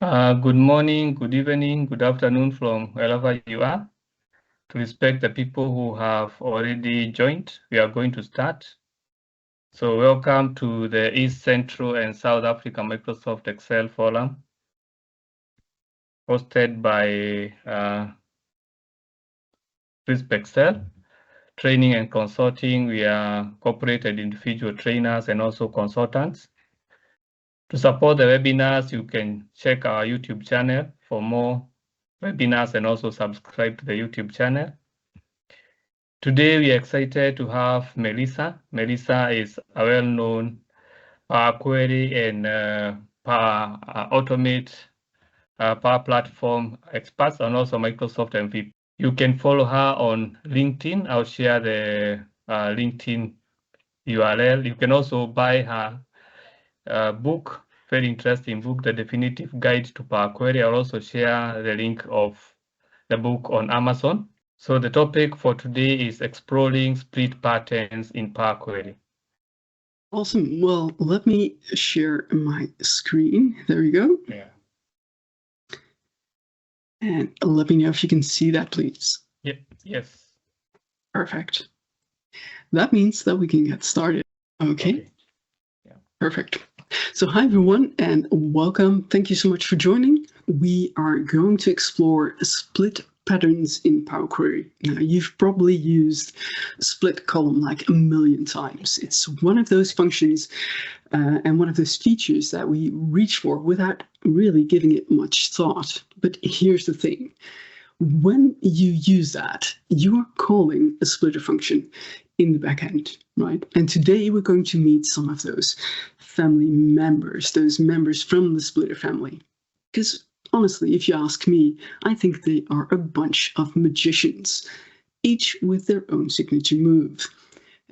Good morning, good evening, good afternoon from wherever you are. To respect the people who have already joined, we are going to start. So welcome to the East Central and South Africa Microsoft Excel Forum, hosted by Crisp Excel Training and Consulting. We are corporate and individual trainers and also consultants. To support the webinars, you can check our YouTube channel for more webinars and also subscribe to the YouTube channel. Today, we are excited to have Melissa. Melissa is a well-known Power Query and Power Automate Power Platform expert and also Microsoft MVP. You can follow her on LinkedIn. I'll share the LinkedIn URL. You can also buy her book, very interesting book, The Definitive Guide to Power Query. I'll also share the link of the book on Amazon. So the topic for today is exploring split patterns in Power Query. Awesome. Well, let me share my screen. There we go. Yeah. And let me know if you can see that, please. Yep. Yes. Perfect. That means that we can get started. Okay. Yeah. Perfect. So hi, everyone, and welcome. Thank you so much for joining. We are going to explore split patterns in Power Query. Now, you've probably used split column like a million times. It's one of those functions and one of those features that we reach for without really giving it much thought. But here's the thing. When you use that, you are calling a splitter function in the backend, right? And today we're going to meet some of those family members, those members from the splitter family. Because honestly, if you ask me, I think they are a bunch of magicians, each with their own signature move.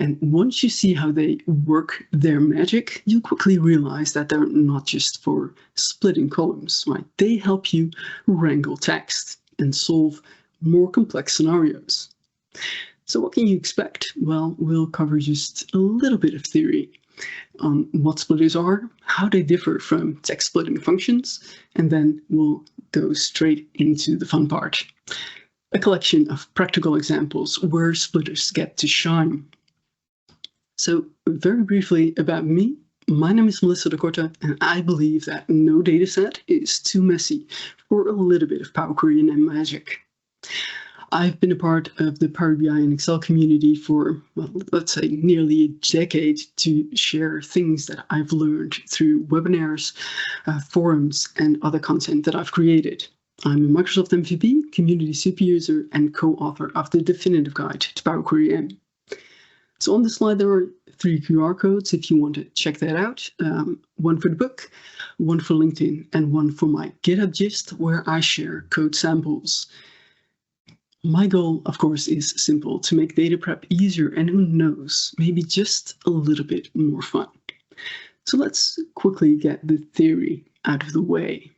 And once you see how they work their magic, you quickly realize that they're not just for splitting columns, right? They help you wrangle text and solve more complex scenarios. So what can you expect? Well, we'll cover just a little bit of theory on what splitters are, how they differ from text splitting functions, and then we'll go straight into the fun part. A collection of practical examples where splitters get to shine. So very briefly about me, my name is Melissa de Korte, and I believe that no dataset is too messy for a little bit of Power Query and magic. I've been a part of the Power BI and Excel community for, well, let's say nearly a decade to share things that I've learned through webinars, forums, and other content that I've created. I'm a Microsoft MVP, community super user, and co-author of the Definitive Guide to Power Query M. So on the slide, there are 3 QR codes if you want to check that out. One for the book, one for LinkedIn, and one for my GitHub gist, where I share code samples. My goal, of course, is simple: to make data prep easier and, who knows, maybe just a little bit more fun. So let's quickly get the theory out of the way.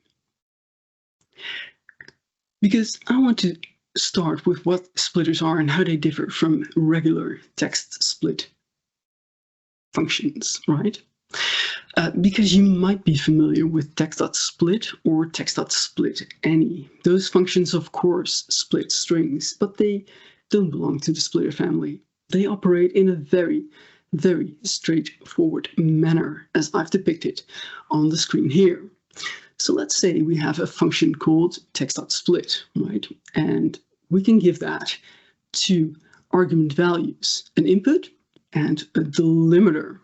Because I want to start with what splitters are and how they differ from regular text split functions, right? Because you might be familiar with text.split or text.splitAny. Those functions, of course, split strings, but they don't belong to the splitter family. They operate in a very, very straightforward manner, as I've depicted on the screen here. So let's say we have a function called text.split, right? And we can give that 2 argument values, an input and a delimiter.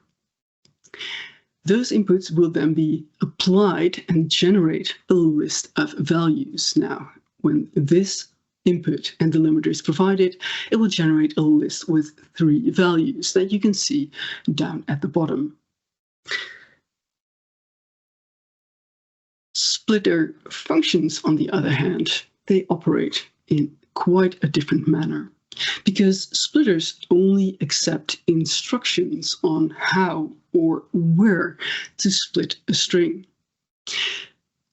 Those inputs will then be applied and generate a list of values. Now, when this input and delimiter is provided, it will generate a list with 3 values that you can see down at the bottom. Splitter functions, on the other hand, they operate in quite a different manner, because splitters only accept instructions on how or where to split a string.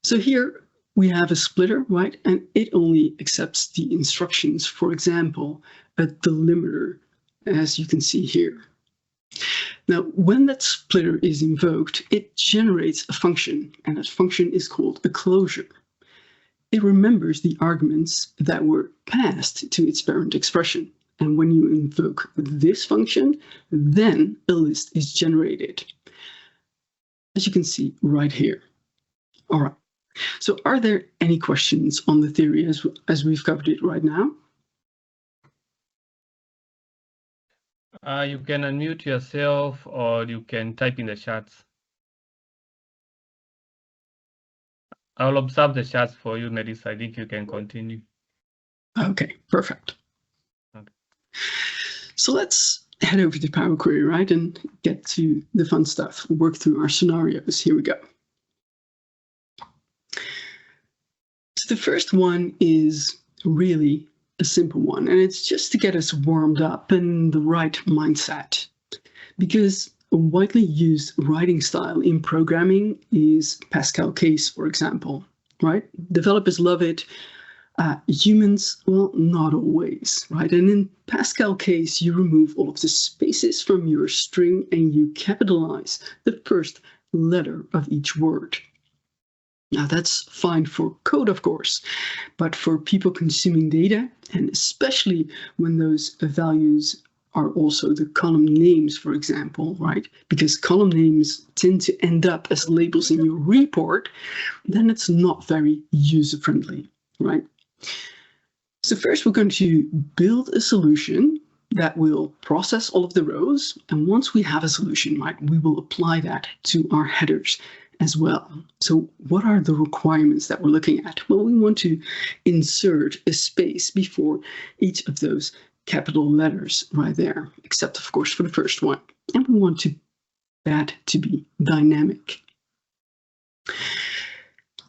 So here we have a splitter, right? And it only accepts the instructions, for example, a delimiter, as you can see here. Now, when that splitter is invoked, it generates a function, and that function is called a closure. It remembers the arguments that were passed to its parent expression. And when you invoke this function, then a list is generated, as you can see right here. All right. So are there any questions on the theory as we've covered it right now? You can unmute yourself or you can type in the chats. I'll observe the chats for you, Melissa. I think you can continue. Okay, perfect. Okay. So let's head over to Power Query, right, and get to the fun stuff. Work through our scenarios. Here we go. So the first one is really a simple one, and it's just to get us warmed up in the right mindset. Because a widely used writing style in programming is Pascal case, for example, right? Developers love it. Humans, well, not always, right? And in Pascal case, you remove all of the spaces from your string and you capitalize the first letter of each word. Now that's fine for code, of course, but for people consuming data, and especially when those values are also the column names, for example, right? Because column names tend to end up as labels in your report, then it's not very user-friendly, right? So first we're going to build a solution that will process all of the rows. And once we have a solution, right, we will apply that to our headers as well. So what are the requirements that we're looking at? Well, we want to insert a space before each of those capital letters right there, except of course for the first one. And we want that to be dynamic.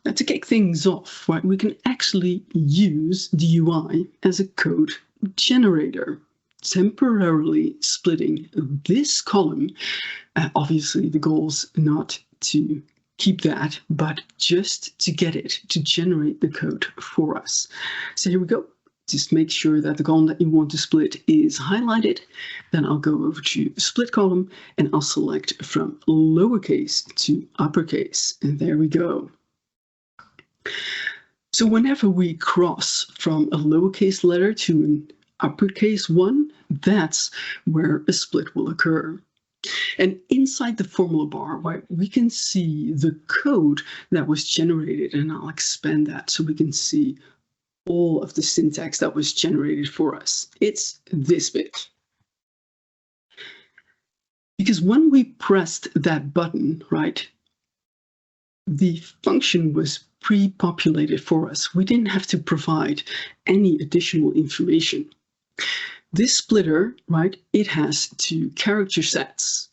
Now to kick things off, right, we can actually use the UI as a code generator, temporarily splitting this column. Obviously the goal's not to keep that, but just to get it to generate the code for us. So here we go. Just make sure that the column that you want to split is highlighted. Then I'll go over to split column and I'll select from lowercase to uppercase. And there we go. So whenever we cross from a lowercase letter to an uppercase one, that's where a split will occur. And inside the formula bar, right, we can see the code that was generated, and I'll expand that so we can see all of the syntax that was generated for us. It's this bit. Because when we pressed that button, right, the function was pre-populated for us. We didn't have to provide any additional information. This splitter, right, it has two character sets,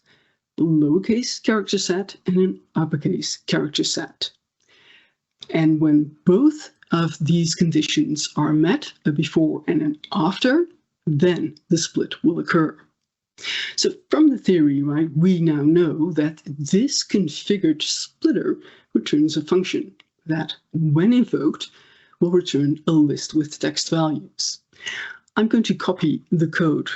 a lowercase character set and an uppercase character set. And when both of these conditions are met, a before and an after, then the split will occur. So from the theory, right, we now know that this configured splitter returns a function that, when invoked, will return a list with text values. I'm going to copy the code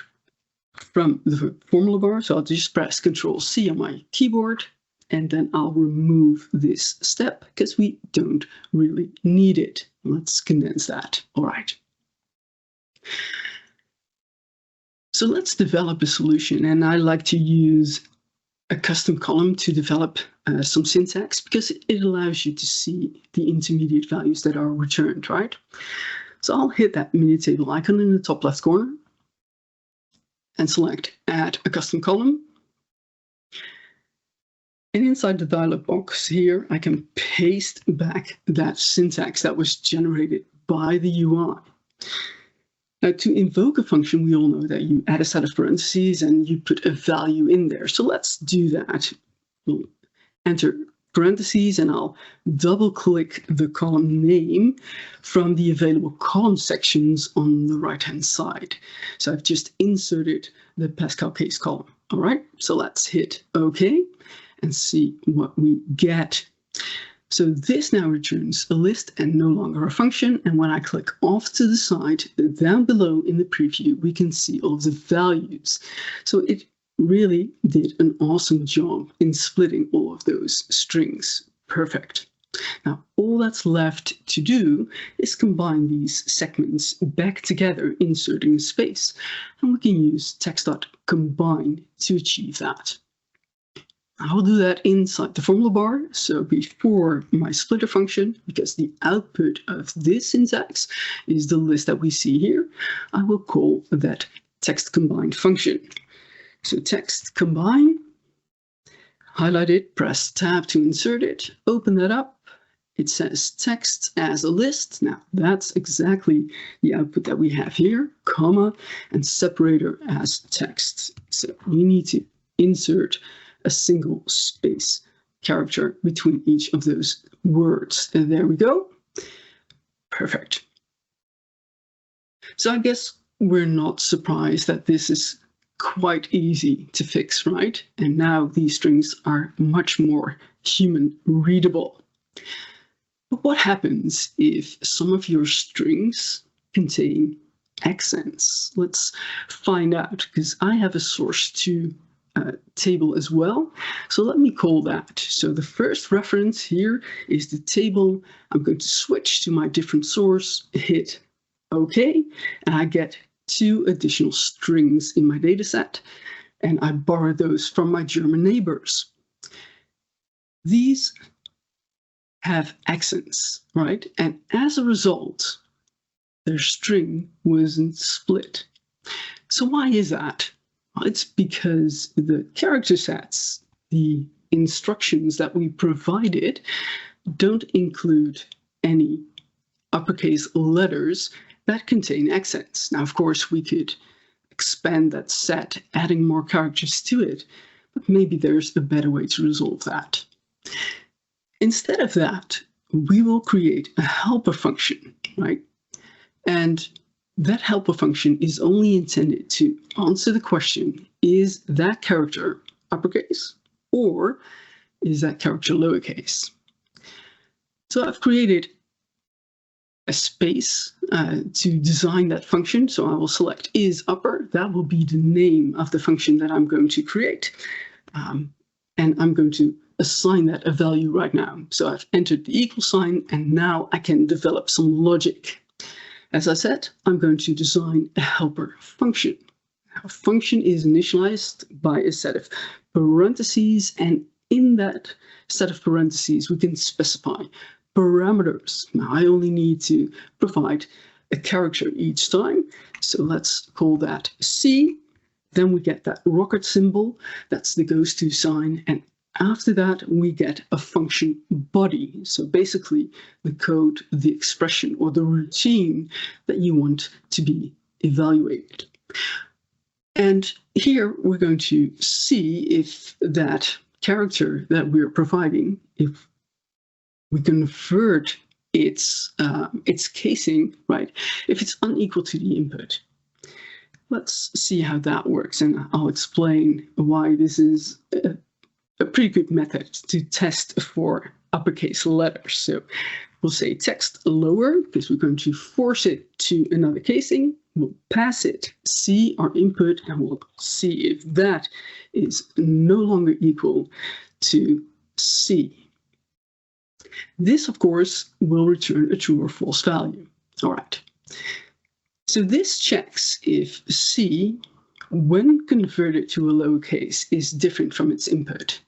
from the formula bar, so I'll just press Ctrl+C on my keyboard, and then I'll remove this step because we don't really need it. Let's condense that. All right. So let's develop a solution, and I like to use a custom column to develop some syntax because it allows you to see the intermediate values that are returned, right? So I'll hit that mini table icon in the top left corner and select Add a custom column. And inside the dialog box here, I can paste back that syntax that was generated by the UI. Now, to invoke a function, we all know that you add a set of parentheses and you put a value in there. So let's do that. We'll enter parentheses and I'll double click the column name from the available column sections on the right-hand side. So I've just inserted the Pascal case column. All right, so let's hit OK and see what we get. So this now returns a list and no longer a function. And when I click off to the side, down below in the preview, we can see all of the values. So it really did an awesome job in splitting all of those strings. Perfect. Now, all that's left to do is combine these segments back together, inserting a space, and we can use text.combine to achieve that. I'll do that inside the formula bar. So before my splitter function, because the output of this syntax is the list that we see here, I will call that text combine function. So text combine, highlight it, press tab to insert it, open that up. It says text as a list. Now that's exactly the output that we have here, comma, and separator as text. So we need to insert a single space character between each of those words. And there we go. Perfect. So I guess we're not surprised that this is quite easy to fix, right? And now these strings are much more human readable. But what happens if some of your strings contain accents? Let's find out, because I have a source to table as well. So let me call that. So the first reference here is the table. I'm going to switch to my different source, hit OK, and I get 2 additional strings in my data set, and I borrow those from my German neighbors. These have accents, right? And as a result, their string wasn't split. So why is that? Well, it's because the character sets, the instructions that we provided, don't include any uppercase letters that contain accents. Now, of course, we could expand that set, adding more characters to it, but maybe there's a better way to resolve that. Instead of that, we will create a helper function, right? And that helper function is only intended to answer the question, is that character uppercase or is that character lowercase? So I've created a space to design that function. So I will select is upper. That will be the name of the function that I'm going to create. And I'm going to assign that a value right now. So I've entered the equal sign, and now I can develop some logic. As I said, I'm going to design a helper function. A function is initialized by a set of parentheses, and in that set of parentheses, we can specify parameters. Now, I only need to provide a character each time. So let's call that C. Then we get that rocket symbol. That's the goes to sign. And after that, we get a function body. So basically the code, the expression, or the routine that you want to be evaluated. And here we're going to see if that character that we're providing, if we convert its casing, right, if it's unequal to the input. Let's see how that works, and I'll explain why this is a pretty good method to test for uppercase letters. So we'll say text lower, because we're going to force it to another casing. We'll pass it C, our input, and we'll see if that is no longer equal to C. This, of course, will return a true or false value. All right. So this checks if C, when converted to a lowercase, is different from its input.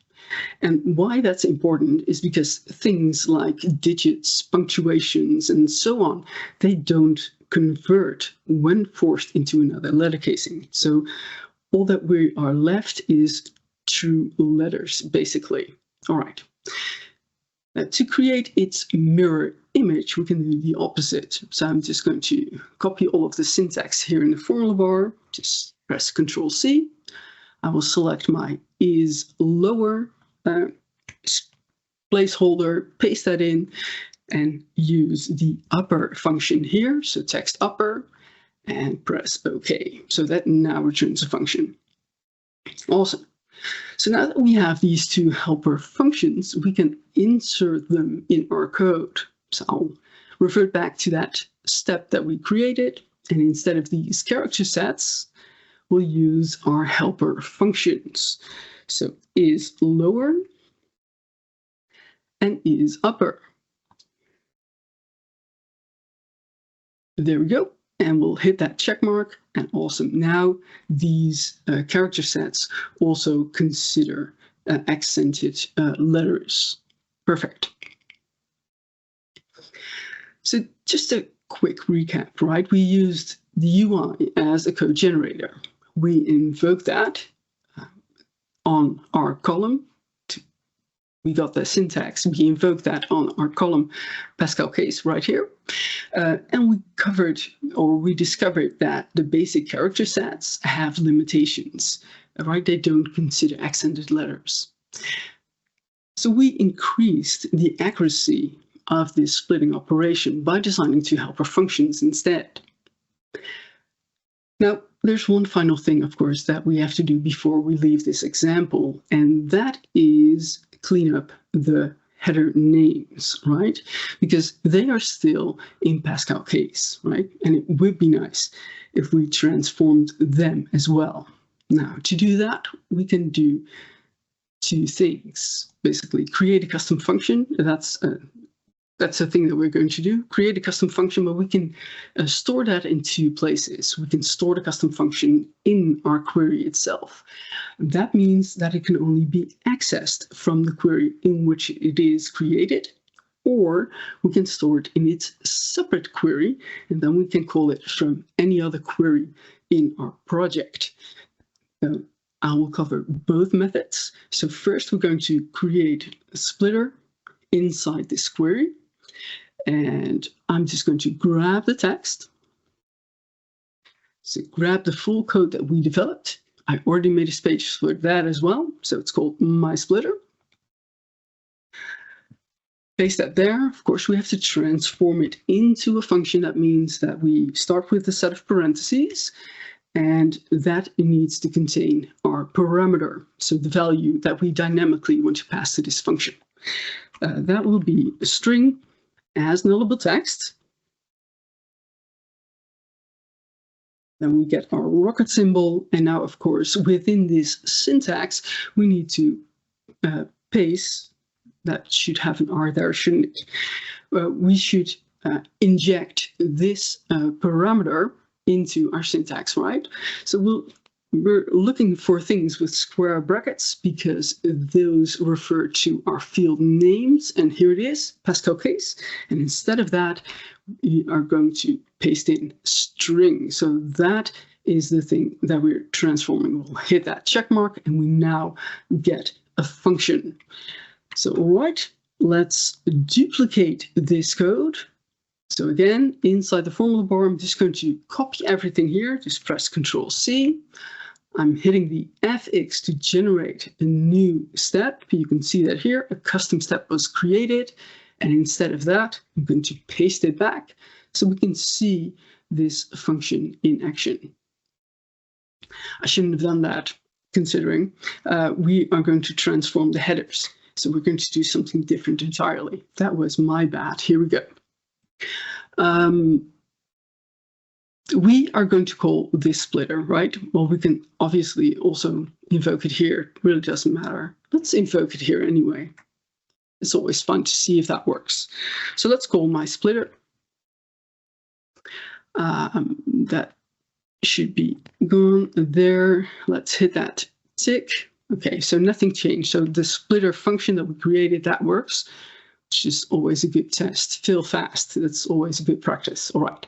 And why that's important is because things like digits, punctuations, and so on, they don't convert when forced into another letter casing. So all that we are left is true letters, basically. All right. Now, to create its mirror image, we can do the opposite. So I'm just going to copy all of the syntax here in the formula bar. Just press Ctrl+C. I will select my is lower placeholder, paste that in, and use the upper function here. So text upper, and press OK. So that now returns a function. Awesome. So now that we have these two helper functions, we can insert them in our code. So I'll revert back to that step that we created. And instead of these character sets, we'll use our helper functions. So is lower and is upper. There we go. And we'll hit that check mark, and awesome. Now these character sets also consider accented letters. Perfect. So just a quick recap, right? We used the UI as a code generator. We invoked that on our column. We got the syntax. We invoked that on our column Pascal case right here. And we discovered that the basic character sets have limitations, right? They don't consider accented letters. So we increased the accuracy of this splitting operation by designing two helper functions instead. Now, there's one final thing, of course, that we have to do before we leave this example, and that is clean up the header names, right? Because they are still in Pascal case, right? And it would be nice if we transformed them as well. Now, to do that, we can do two things. Basically, create a custom function. That's a thing that we're going to do. Create a custom function, but we can store that in two places. We can store the custom function in our query itself. That means that it can only be accessed from the query in which it is created, or we can store it in its separate query, and then we can call it from any other query in our project. I will cover both methods. So first, we're going to create a splitter inside this query. And I'm just going to grab the text. So grab the full code that we developed. I already made a space for that as well. So it's called my splitter. Paste that there. Of course, we have to transform it into a function. That means that we start with a set of parentheses, and that needs to contain our parameter. So the value that we dynamically want to pass to this function. That will be a string as nullable text. Then we get our rocket symbol, and now, of course, within this syntax, we need to paste. That should have an R there, shouldn't it? We should inject this parameter into our syntax, right? So we're looking for things with square brackets because those refer to our field names, and here it is, Pascal case. And instead of that, we are going to paste in string. So that is the thing that we're transforming. We'll hit that check mark, and we now get a function. So, all right, let's duplicate this code. So again, inside the formula bar, I'm just going to copy everything here. Just press Ctrl+C. I'm hitting the Fx to generate a new step. You can see that here, a custom step was created. And instead of that, I'm going to paste it back so we can see this function in action. I shouldn't have done that, considering we are going to transform the headers. So we're going to do something different entirely. That was my bad. Here we go. We are going to call this splitter, right? Well, we can obviously also invoke it here. It really doesn't matter. Let's invoke it here anyway. It's always fun to see if that works. So let's call my splitter. That should be gone there. Let's hit that tick. Okay, so nothing changed. So the splitter function that we created, that works, which is always a good test. Fail fast. That's always a good practice. All right.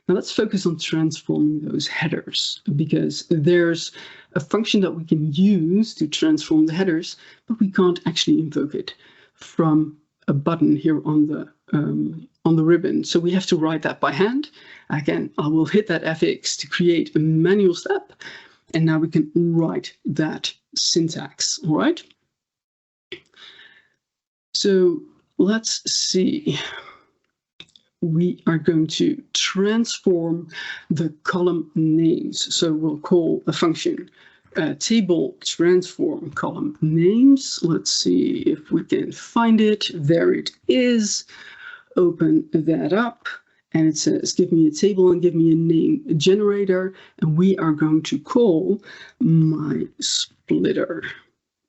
Now let's focus on transforming those headers, because there's a function that we can use to transform the headers, but we can't actually invoke it from a button here on the ribbon. So we have to write that by hand. Again, I will hit that Fx to create a manual step, and now we can write that syntax. All right. So let's see. We are going to transform the column names. So we'll call a function table transform column names. Let's see if we can find it. There it is. Open that up. and it says, give me a table and give me a name generator, and we are going to call my splitter.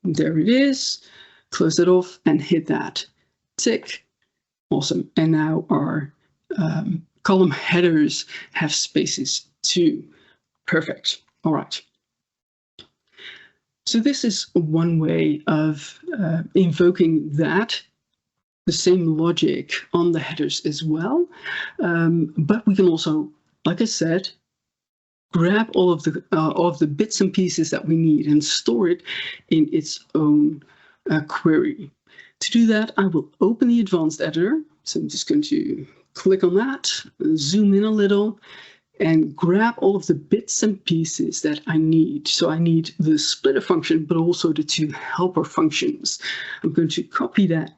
There it is. Close it off and hit that tick. Awesome. And now our column headers have spaces too. Perfect. All right. So this is one way of invoking that, the same logic on the headers as well. But we can also, like I said, grab all of the bits and pieces that we need and store it in its own query. To do that, I will open the advanced editor. So I'm just going to click on that, zoom in a little, and grab all of the bits and pieces that I need. So I need the splitter function, but also the two helper functions. I'm going to copy that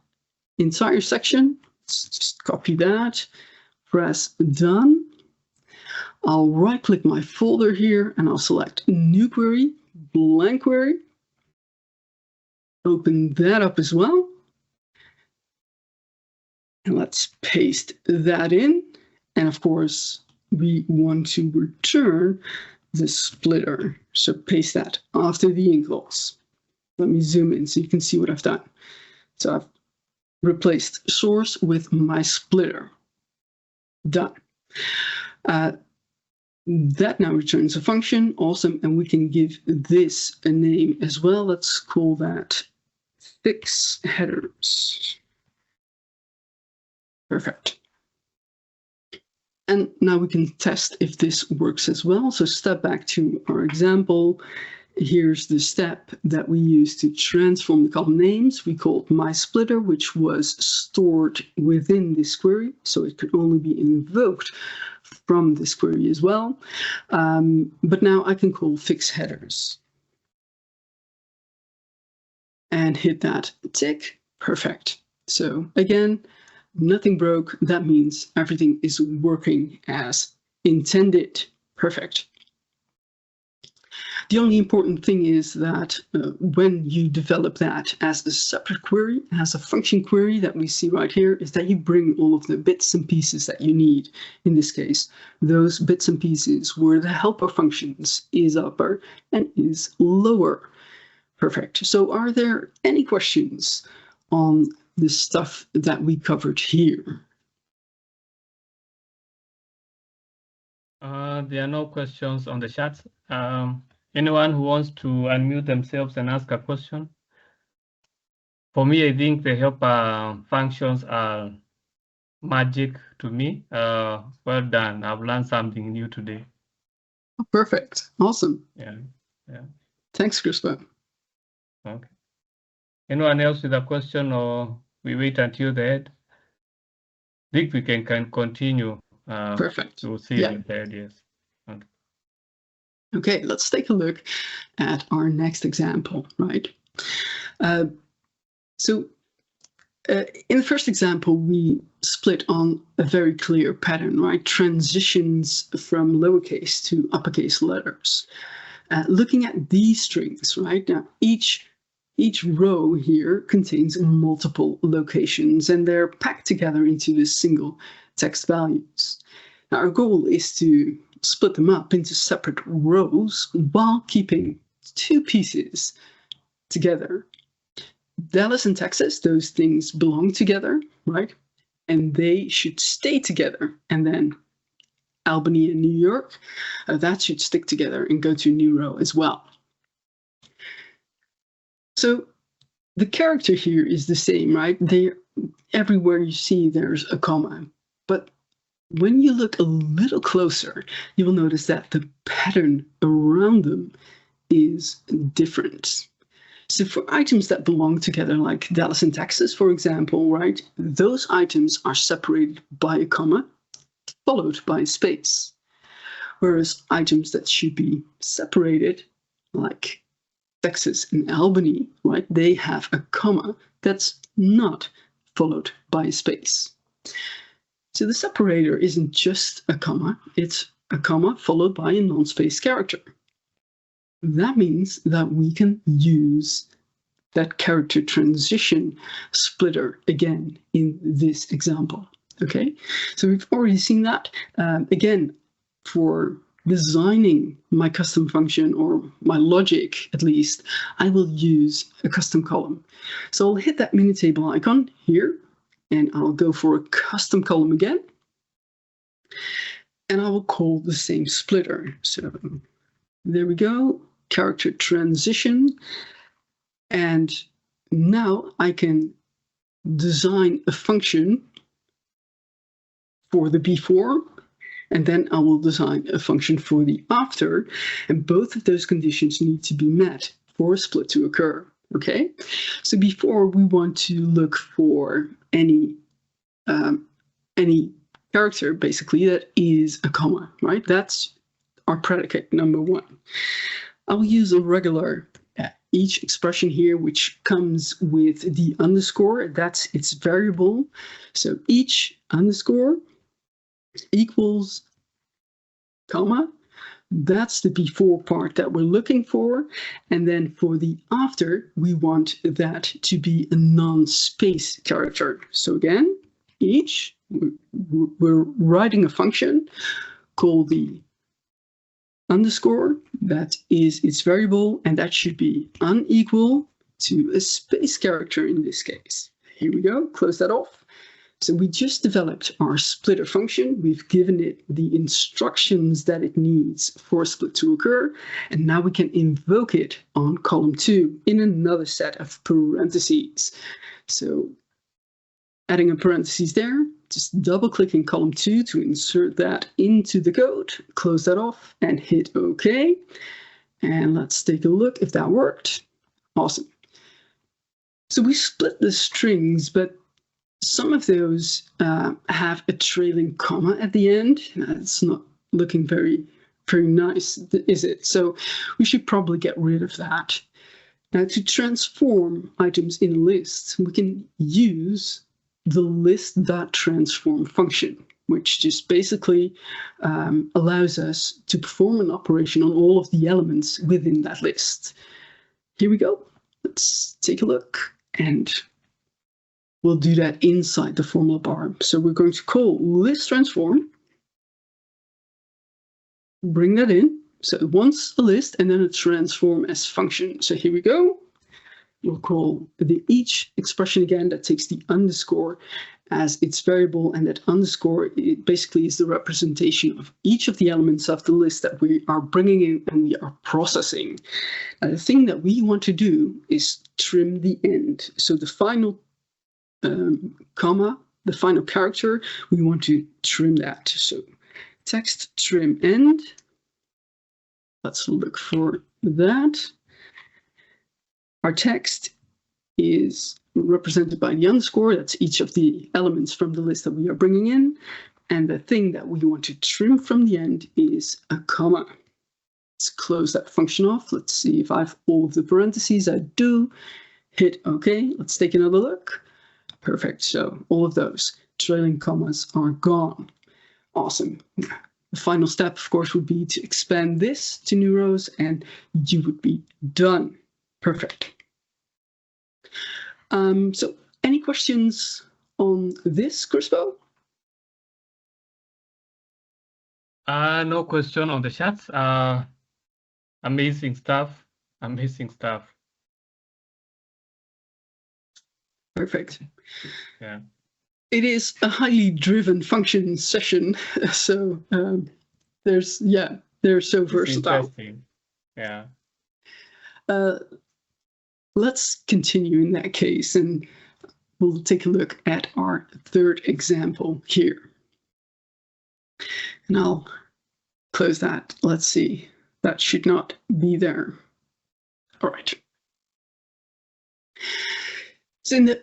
entire section. Just copy that, press done. I'll right click my folder here and I'll select new query, blank query. Open that up as well. And let's paste that in. And of course, we want to return the splitter. So paste that after the equals. Let me zoom in so you can see what I've done. So I've replaced source with my splitter. Done. That now returns a function. Awesome. And we can give this a name as well. Let's call that fix headers. Perfect. And now we can test if this works as well. So step back to our example. Here's the step that we use to transform the column names. We called my splitter, which was stored within this query. So it could only be invoked from this query as well. But now I can call fix headers. And hit that tick. Perfect. So again, nothing broke. That means everything is working as intended. Perfect. The only important thing is that when you develop that as a separate query, as a function query that we see right here, is that you bring all of the bits and pieces that you need. In this case, those bits and pieces were the helper functions is upper and is lower. Perfect. So are there any questions on the stuff that we covered here? There are no questions on the chat. Anyone who wants to unmute themselves and ask a question? For me, I think the helper functions are magic to me. Well done. I've learned something new today. Oh, perfect. Awesome. Yeah. Thanks, Christopher. Okay. Anyone else with a question, or we wait until the end? I think we can continue. Perfect. We'll see the end, yes. Okay. Okay, let's take a look at our next example, right? In the first example, we split on a very clear pattern, right? Transitions from lowercase to uppercase letters. Looking at these strings, right? Now, each row here contains multiple locations, and they're packed together into this single text values. Now, our goal is to split them up into separate rows while keeping two pieces together. Dallas and Texas, those things belong together, right? And they should stay together. And then Albany and New York, that should stick together and go to a new row as well. So the character here is the same, right? Everywhere you see there's a comma, but when you look a little closer, you will notice that the pattern around them is different. So for items that belong together, like Dallas and Texas, for example, right, those items are separated by a comma, followed by a space. Whereas items that should be separated, like Texas and Albany, right, they have a comma that's not followed by a space. So the separator isn't just a comma, it's a comma followed by a non-space character. That means that we can use that character transition splitter again in this example. Okay, so we've already seen that. Again, for designing my custom function, or my logic at least, I will use a custom column. So I'll hit that mini table icon here, and I'll go for a custom column again. And I will call the same splitter. So there we go, character transition. And now I can design a function for the before, and then I will design a function for the after, and both of those conditions need to be met for a split to occur. Okay, so before, we want to look for any character basically that is a comma, right? That's our predicate number one. I'll use a regular each expression here, which comes with the underscore. That's its variable. So each underscore equals comma. That's the before part that we're looking for. And then for the after, we want that to be a non-space character. So again, each, we're writing a function called the underscore, that is its variable, and that should be unequal to a space character in this case. Here we go, close that off. So we just developed our splitter function. We've given it the instructions that it needs for a split to occur, and now we can invoke it on column 2 in another set of parentheses. So adding a parentheses there, just double-clicking column 2 to insert that into the code, close that off, and hit OK. And let's take a look if that worked. Awesome. So we split the strings, but some of those have a trailing comma at the end. It's not looking very nice, is it? So we should probably get rid of that. Now, to transform items in a list, we can use the list.transform function, which just basically allows us to perform an operation on all of the elements within that list. Here we go. Let's take a look, and we'll do that inside the formula bar. So we're going to call list transform, bring that in. So it wants a list and then a transform as function. So here we go. We'll call the each expression again that takes the underscore as its variable, and that underscore, it basically is the representation of each of the elements of the list that we are bringing in and we are processing. Now, the thing that we want to do is trim the end. So the final comma, the final character, we want to trim that. So text trim end. Let's look for that. Our text is represented by the underscore. That's each of the elements from the list that we are bringing in. And the thing that we want to trim from the end is a comma. Let's close that function off. Let's see if I have all of the parentheses. I do. Hit OK. Let's take another look. Perfect. So all of those trailing commas are gone. Awesome. The final step, of course, would be to expand this to new rows, and you would be done. Perfect. So any questions on this, Crispo? No question on the chats. Amazing stuff. Amazing stuff. Perfect. Yeah. It is a highly driven function session, so they're so versatile. Interesting. Yeah. Let's continue in that case, and we'll take a look at our third example here. And I'll close that. Let's see. That should not be there. All right. So in the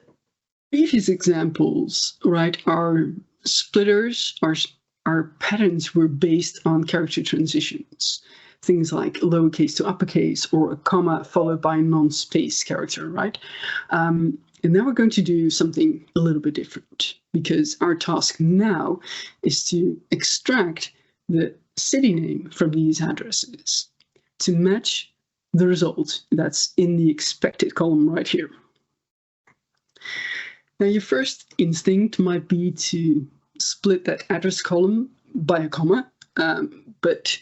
previous examples, right, our splitters, our patterns were based on character transitions. Things like lowercase to uppercase, or a comma followed by a non-space character, right? And now we're going to do something a little bit different, because our task now is to extract the city name from these addresses to match the result that's in the expected column right here. Now, your first instinct might be to split that address column by a comma, but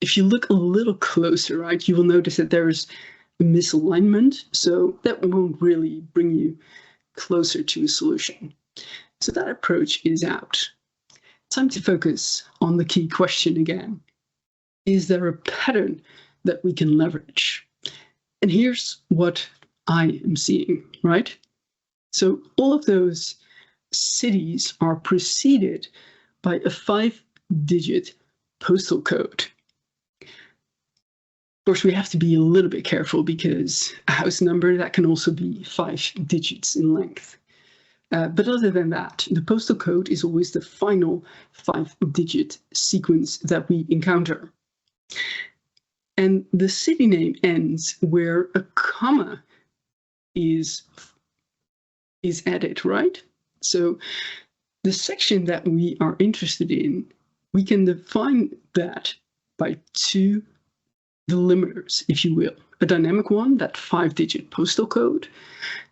if you look a little closer, right, you will notice that there is a misalignment, so that won't really bring you closer to a solution. So that approach is out. Time to focus on the key question again. Is there a pattern that we can leverage? And here's what I am seeing, right? So all of those cities are preceded by a 5-digit postal code. Of course, we have to be a little bit careful because a house number, that can also be 5 digits in length. But other than that, the postal code is always the final 5-digit sequence that we encounter. And the city name ends where a comma is added, right? So the section that we are interested in, we can define that by 2 delimiters, if you will. A dynamic one, that 5-digit postal code,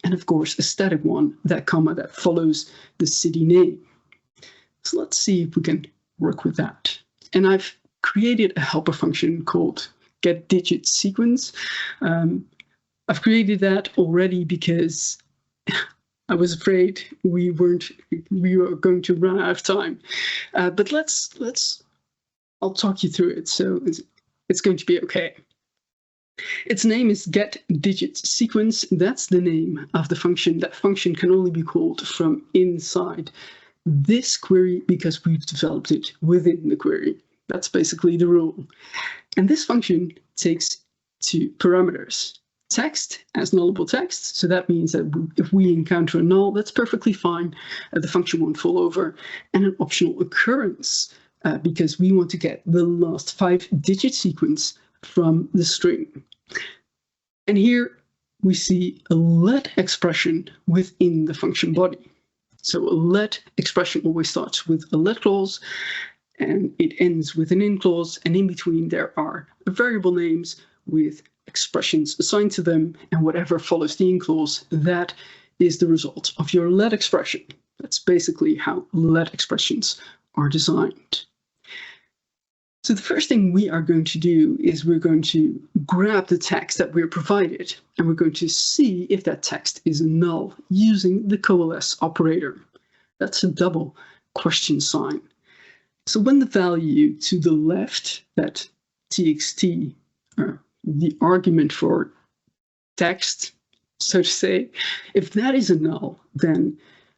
and of course a static one, that comma that follows the city name. So let's see if we can work with that. And I've created a helper function called getDigitSequence. I've created that already because I was afraid we were going to run out of time. But I'll talk you through it. So it's going to be okay. Its name is getDigitSequence. That's the name of the function. That function can only be called from inside this query because we've developed it within the query. That's basically the rule. And this function takes 2 parameters. Text as nullable text. So that means that if we encounter a null, that's perfectly fine. The function won't fall over. And an optional occurrence, because we want to get the last 5-digit sequence from the string. And here we see a let expression within the function body. So a let expression always starts with a let clause, and it ends with an in clause, and in between there are variable names with expressions assigned to them, and whatever follows the in clause, that is the result of your let expression. That's basically how let expressions are designed. So the first thing we are going to do is we're going to grab the text that we're provided, and we're going to see if that text is a null using the coalesce operator. That's a double question sign. So when the value to the left, that txt, the argument for text, so to say, if that is a null, then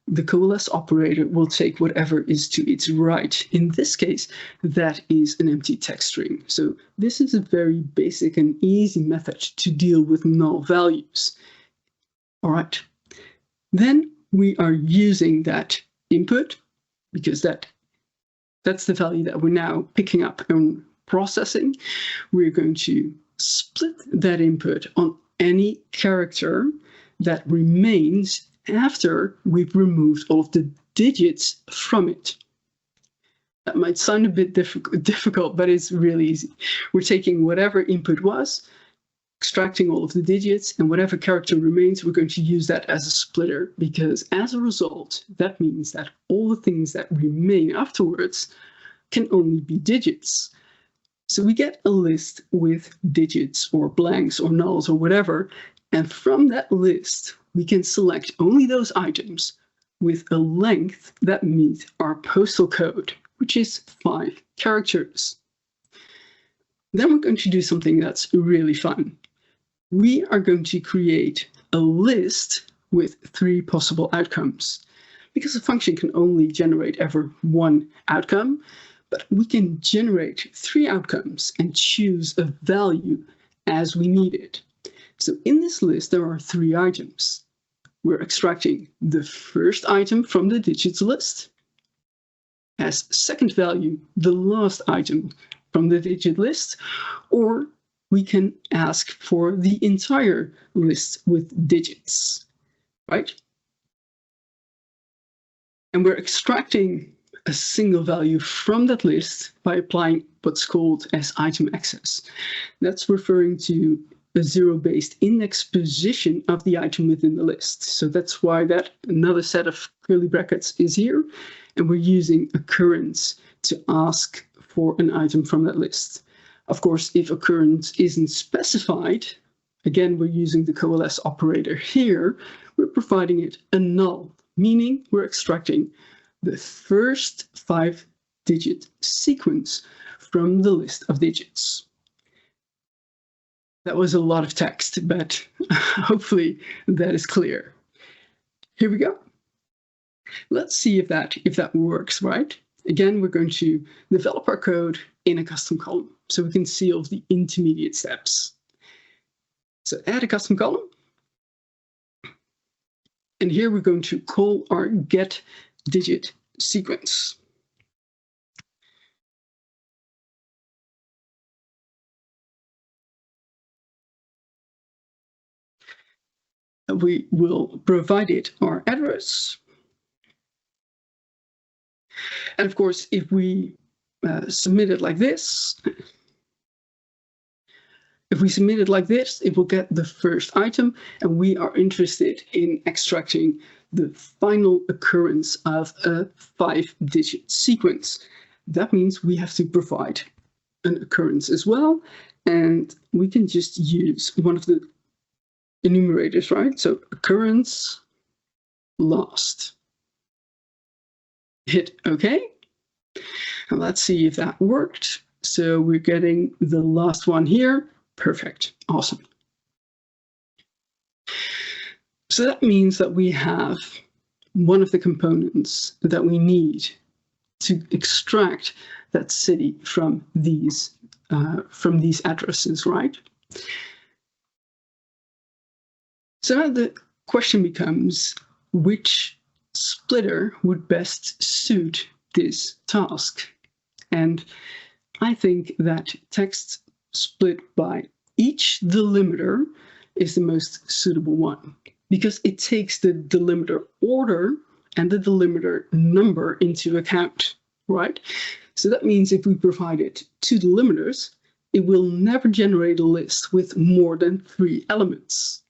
the coalesce operator will take whatever is to its right. In this case, that is an empty text string. So this is a very basic and easy method to deal with null values. All right. Then we are using that input because that's the value that we're now picking up and processing. We're going to split that input on any character that remains after we've removed all of the digits from it. That might sound a bit difficult, but it's really easy. We're taking whatever input was, extracting all of the digits, and whatever character remains, we're going to use that as a splitter, because as a result, that means that all the things that remain afterwards can only be digits. So we get a list with digits or blanks or nulls or whatever, and from that list, we can select only those items with a length that meet our postal code, which is 5 characters. Then we're going to do something that's really fun. We are going to create a list with 3 possible outcomes. Because a function can only generate ever 1 outcome, but we can generate 3 outcomes and choose a value as we need it. So in this list, there are 3 items. We're extracting the first item from the digits list. As second value, the last item from the digit list, or we can ask for the entire list with digits, right? And we're extracting a single value from that list by applying what's called as item access. That's referring to a zero-based index position of the item within the list. So that's why that another set of curly brackets is here. And we're using occurrence to ask for an item from that list. Of course, if occurrence isn't specified, again, we're using the coalesce operator here. We're providing it a null, meaning we're extracting the first 5-digit sequence from the list of digits. That was a lot of text, but hopefully that is clear. Here we go. Let's see if that works, right? Again, we're going to develop our code in a custom column so we can see all of the intermediate steps. So add a custom column. And here we're going to call our get digit sequence. We will provide it our address. And of course, if we submit it like this, it will get the first item, and we are interested in extracting the final occurrence of a 5-digit sequence. That means we have to provide an occurrence as well, and we can just use one of the enumerators, right? So occurrence last. Hit OK. And let's see if that worked. So we're getting the last one here. Perfect. Awesome. So that means that we have one of the components that we need to extract that city from these addresses, right? So now the question becomes, which splitter would best suit this task? And I think that text split by each delimiter is the most suitable one, because it takes the delimiter order and the delimiter number into account, right? So that means if we provide it 2 delimiters, it will never generate a list with more than 3 elements.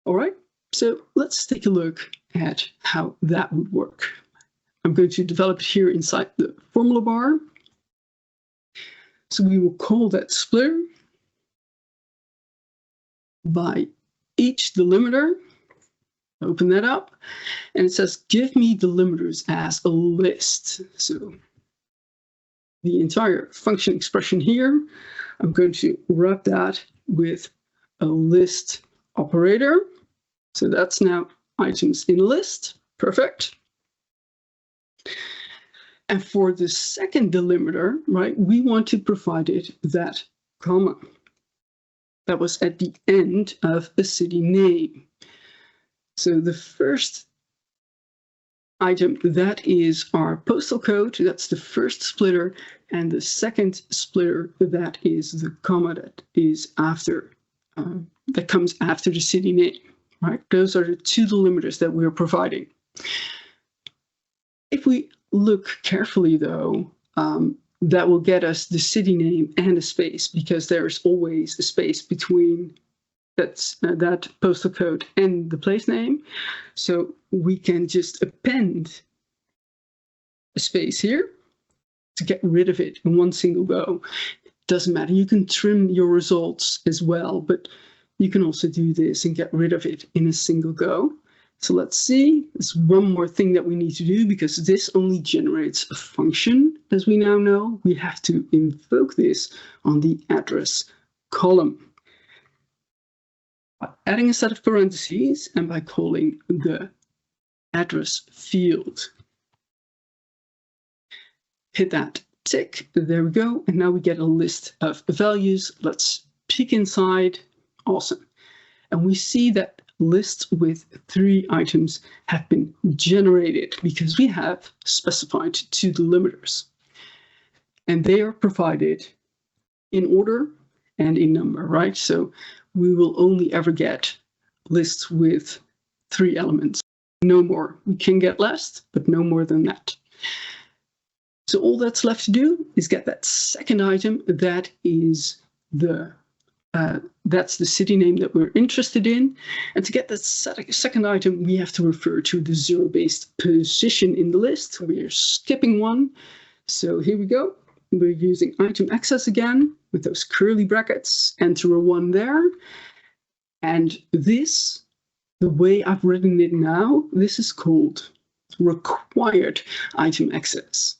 All right, so let's take a look at how that would work. I'm going to develop it here inside the formula bar. So we will call that splitter by each delimiter. Open that up, and it says, give me delimiters as a list. So the entire function expression here, I'm going to wrap that with a list operator. So that's now items in a list. Perfect. And for the second delimiter, right, we want to provide it that comma that was at the end of a city name. So the first item, that is our postal code. That's the first splitter. And the second splitter, that is the comma that is after, that comes after the city name, right? Those are the 2 delimiters that we're providing. If we look carefully, though, that will get us the city name and a space, because there is always a space between that postal code and the place name. So we can just append a space here to get rid of it in one single go. It doesn't matter. You can trim your results as well, but you can also do this and get rid of it in a single go. So let's see, there's one more thing that we need to do, because this only generates a function, as we now know. We have to invoke this on the address column by adding a set of parentheses and by calling the address field. Hit that tick, there we go, and now we get a list of values. Let's peek inside. Awesome. And we see that lists with 3 items have been generated because we have specified 2 delimiters. And they are provided in order and in number, right? So we will only ever get lists with 3 elements, no more. We can get less, but no more than that. So all that's left to do is get that second item, that is the That's the city name that we're interested in. And to get the second item, we have to refer to the zero-based position in the list. We're skipping one. So here we go. We're using item access again with those curly brackets, enter a 1 there. And this, the way I've written it now, this is called required item access.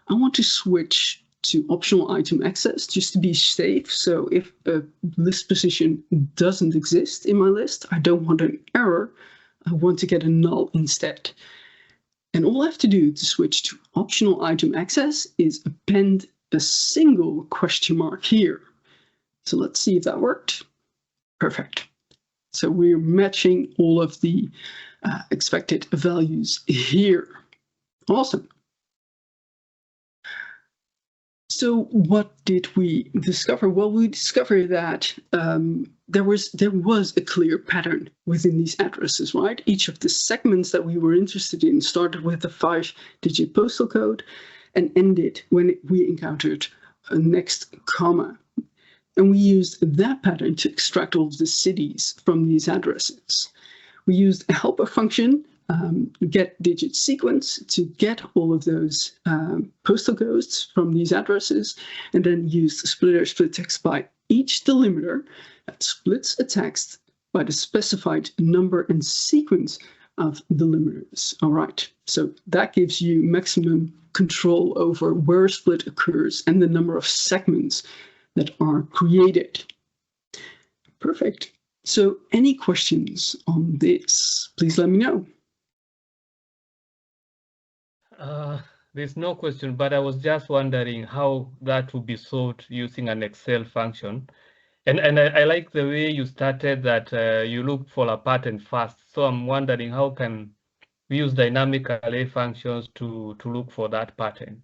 I want to switch to optional item access just to be safe. So if a list position doesn't exist in my list, I don't want an error. I want to get a null instead. And all I have to do to switch to optional item access is append a single question mark here. So let's see if that worked. Perfect. So we're matching all of the expected values here. Awesome. So what did we discover? Well, we discovered that there was a clear pattern within these addresses, right? Each of the segments that we were interested in started with a 5-digit postal code and ended when we encountered a next comma. And we used that pattern to extract all of the cities from these addresses. We used a helper function, get digit sequence, to get all of those postal codes from these addresses, and then used splitter split text by each delimiter that splits a text by the specified number and sequence of delimiters. All right, so that gives you maximum control over where a split occurs and the number of segments that are created. Perfect. So any questions on this, please let me know. There's no question, but I was just wondering how that would be solved using an Excel function. And I like the way you started that you look for a pattern first. So I'm wondering how can we use dynamic array functions to look for that pattern?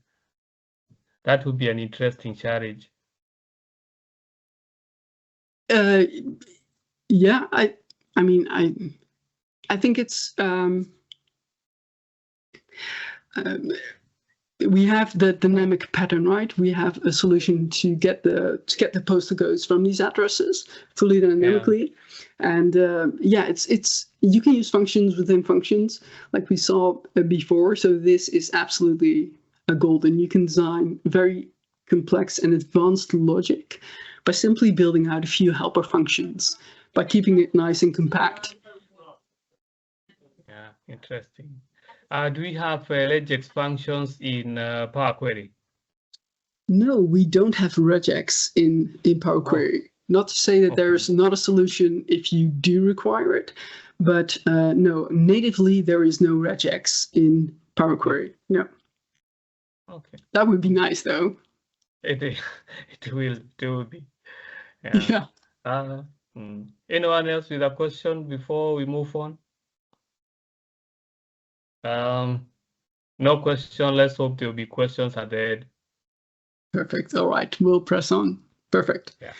That would be an interesting challenge. Yeah, I mean, I think it's we have the dynamic pattern, right? We have a solution to get the postal codes from these addresses fully dynamically, and yeah, it's you can use functions within functions like we saw before. So this is absolutely a golden. You can design very complex and advanced logic by simply building out a few helper functions by keeping it nice and compact. Yeah, interesting. Do we have regex functions in Power Query? No, we don't have regex in Power Query. Not to say that there's not a solution if you do require it, but no, natively there is no regex in Power Query. No. Okay. That would be nice, though. It will be. Yeah. Anyone else with a question before we move on? No question. Let's hope there will be questions at the end. Perfect. All right, we'll press on. Perfect. Yeah.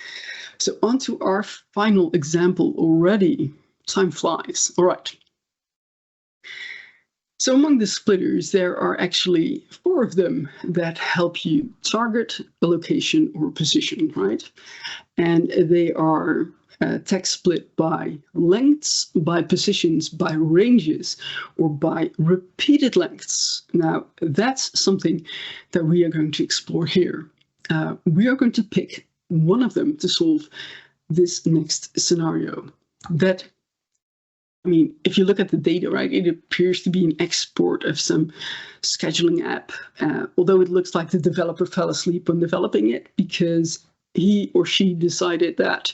So on to our final example already. Time flies. All right. So among the splitters, there are actually 4 of them that help you target a location or position, right? And they are text split by lengths, by positions, by ranges, or by repeated lengths. Now, that's something that we are going to explore here. We are going to pick one of them to solve this next scenario. That, I mean, if you look at the data, right, it appears to be an export of some scheduling app, although it looks like the developer fell asleep when developing it because he or she decided that,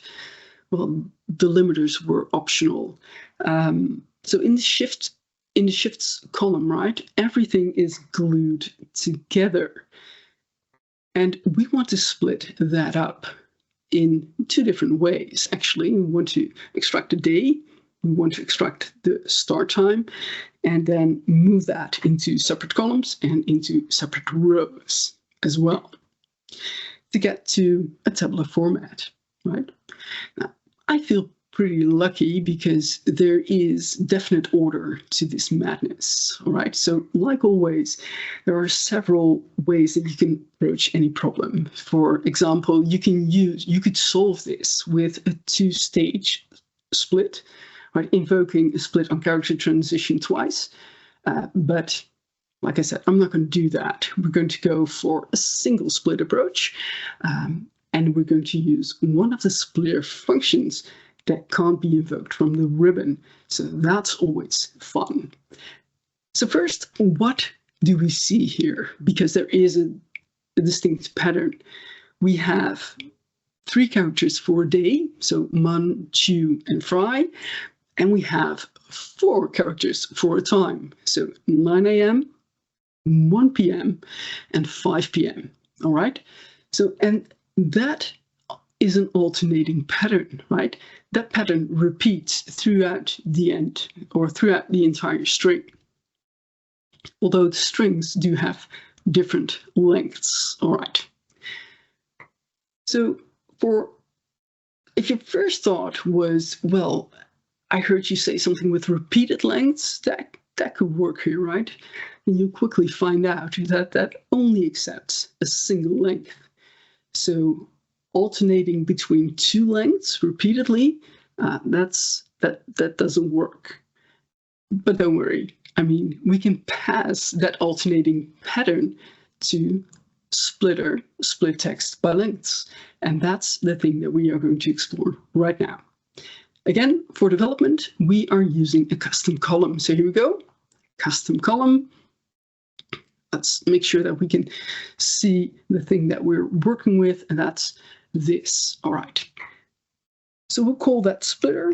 well, delimiters were optional. So in the shifts column, right, everything is glued together. And we want to split that up in 2 different ways. Actually, we want to extract the day, we want to extract the start time, and then move that into separate columns and into separate rows as well to get to a tabular format, right? Now, I feel pretty lucky because there is definite order to this madness. All right, so like always, there are several ways that you can approach any problem. For example, you could solve this with a two-stage split, right? Invoking a split on character transition twice, but like I said, I'm not going to do that. We're going to go for a single split approach, and we're going to use one of the splitter functions that can't be invoked from the ribbon. So that's always fun. So first, what do we see here? Because there is a distinct pattern. We have 3 characters for a day, so man, chew, and fry. And we have 4 characters for a time, so 9 a.m., 1 p.m., and 5 p.m. All right? So, and that is an alternating pattern, right? That pattern repeats throughout the end or throughout the entire string. Although the strings do have different lengths, all right? So if your first thought was, well, I heard you say something with repeated lengths, that could work here, right? And you'll quickly find out that that only accepts a single length. So alternating between 2 lengths repeatedly, that doesn't work. But don't worry, I mean, we can pass that alternating pattern to split text by lengths. And that's the thing that we are going to explore right now. Again, for development, we are using a custom column. So here we go, custom column. Let's make sure that we can see the thing that we're working with, and that's this. All right. So we'll call that splitter.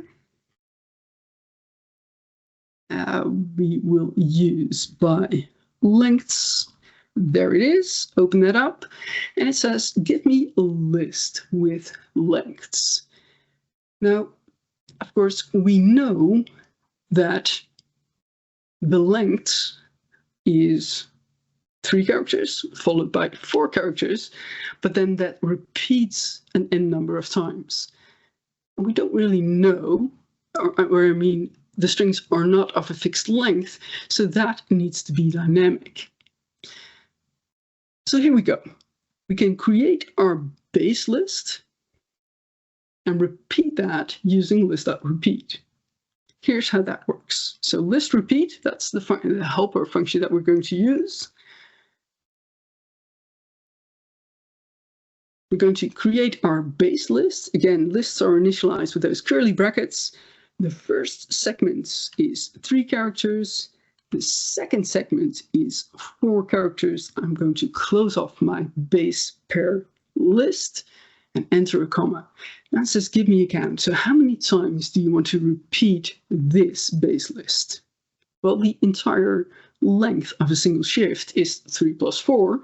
We will use by lengths. There it is. Open that up, and it says, give me a list with lengths. Now, of course, we know that the length is 3 characters followed by 4 characters, but then that repeats an n number of times. And we don't really know, or I mean, the strings are not of a fixed length, so that needs to be dynamic. So here we go. We can create our base list and repeat that using list.repeat. Here's how that works. So list repeat, that's the helper function that we're going to use. We're going to create our base list. Again, lists are initialized with those curly brackets. The first segment is 3 characters. The second segment is 4 characters. I'm going to close off my base pair list and enter a comma. Now it says, give me a count. So how many times do you want to repeat this base list? Well, the entire length of a single shift is 3 plus 4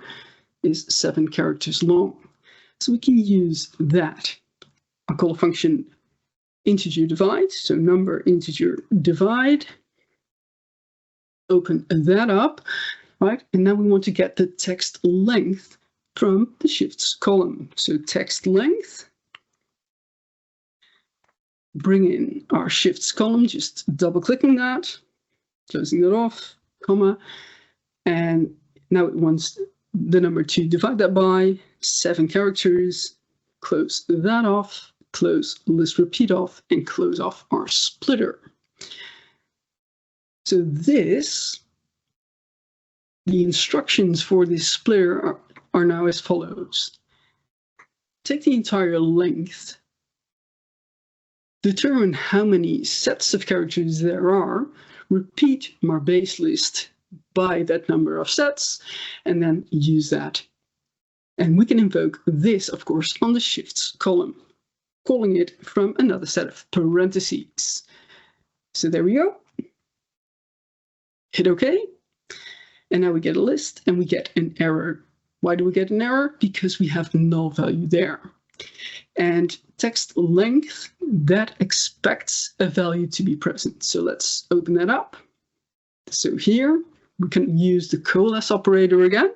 is 7 characters long. So we can use that. I'll call a function integer divide. So number integer divide. Open that up, right? And now we want to get the text length from the shifts column. So text length. Bring in our shifts column, just double clicking that, closing that off, comma, and now it wants the number to divide that by 7 characters, close that off, close list repeat off, and close off our splitter. So this, the instructions for this splitter are now as follows. Take the entire length, determine how many sets of characters there are, repeat my base list by that number of sets, and then use that. And we can invoke this, of course, on the shifts column, calling it from another set of parentheses. So there we go. Hit OK. And now we get a list and we get an error. Why do we get an error? Because we have a null value there. And text length, that expects a value to be present. So let's open that up. So here we can use the coalesce operator again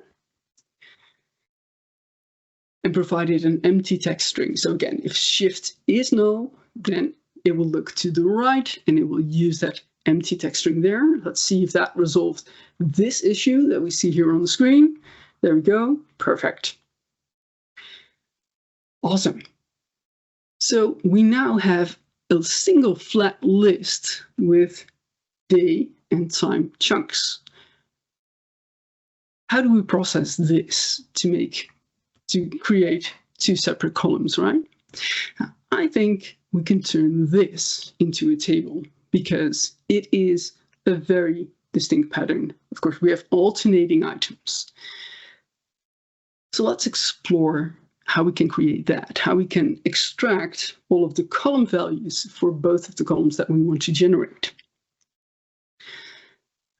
and provide it an empty text string. So again, if shift is null, then it will look to the right and it will use that empty text string there. Let's see if that resolves this issue that we see here on the screen. There we go. Perfect. Awesome. So we now have a single flat list with day and time chunks. How do we process this to create two separate columns, right? I think we can turn this into a table because it is a very distinct pattern. Of course, we have alternating items. So let's explore how we can create that, how we can extract all of the column values for both of the columns that we want to generate.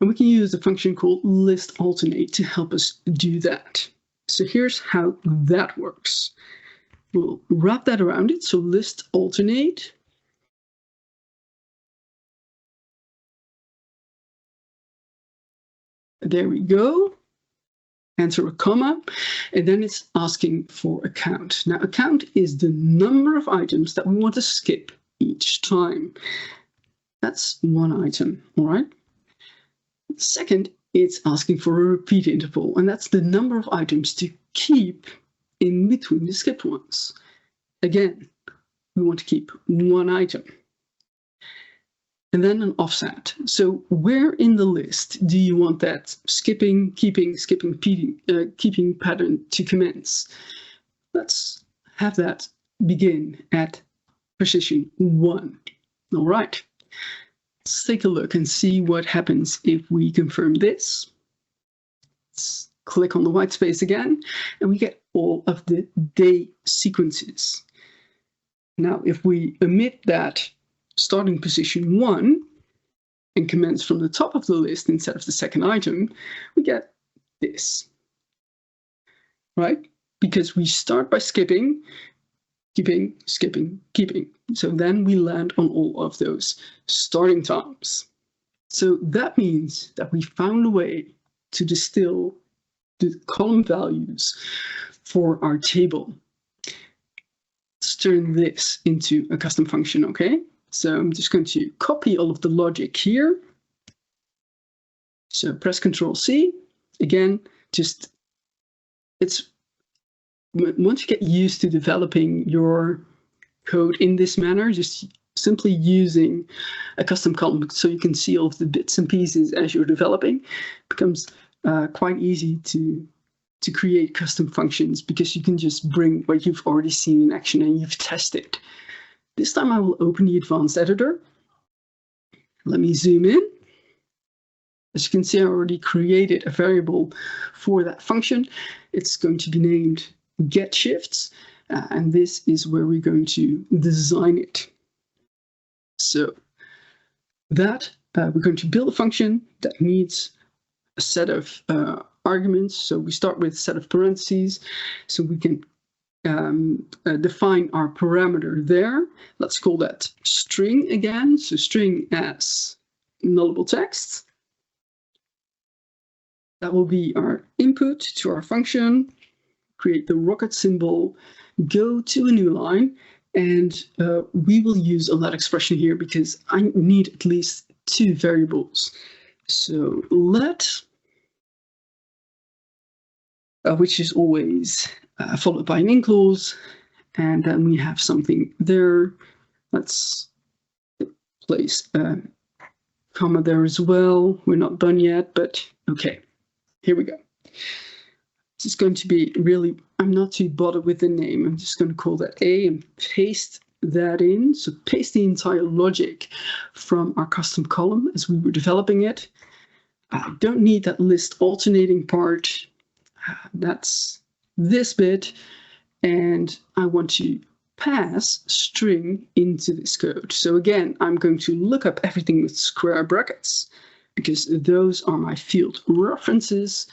And we can use a function called list_alternate to help us do that. So here's how that works. We'll wrap that around it. So list_alternate. There we go. Enter a comma, and then it's asking for a count. Now, a count is the number of items that we want to skip each time. That's one item, all right? Second, it's asking for a repeat interval, and that's the number of items to keep in between the skipped ones. Again, we want to keep one item. And then an offset. So where in the list do you want that skipping, keeping pattern to commence? Let's have that begin at position 1. All right. Let's take a look and see what happens if we confirm this. Let's click on the white space again, and we get all of the day sequences. Now, if we omit that starting position 1 and commence from the top of the list instead of the second item, we get this, right? Because we start by skipping, keeping, skipping, keeping. So then we land on all of those starting times. So that means that we found a way to distill the column values for our table. Let's turn this into a custom function, okay? So I'm just going to copy all of the logic here. So press Ctrl+C. Again, once you get used to developing your code in this manner, just simply using a custom column so you can see all of the bits and pieces as you're developing, becomes quite easy to create custom functions because you can just bring what you've already seen in action and you've tested. This time I will open the advanced editor. Let me zoom in. As you can see, I already created a variable for that function. It's going to be named getShifts, and this is where we're going to design it. So that we're going to build a function that needs a set of arguments. So we start with a set of parentheses, so we can define our parameter there. Let's call that string again. So string as nullable text. That will be our input to our function. Create the rocket symbol, go to a new line, and we will use a let expression here because I need at least 2 variables. So let, which is always followed by an in clause, and then we have something there. Let's place a comma there as well. We're not done yet, but okay, here we go. This is going to be really, I'm not too bothered with the name. I'm just going to call that A and paste that in. So paste the entire logic from our custom column as we were developing it. I don't need that list alternating part. That's this bit. And I want to pass string into this code. So again, I'm going to look up everything with square brackets because those are my field references.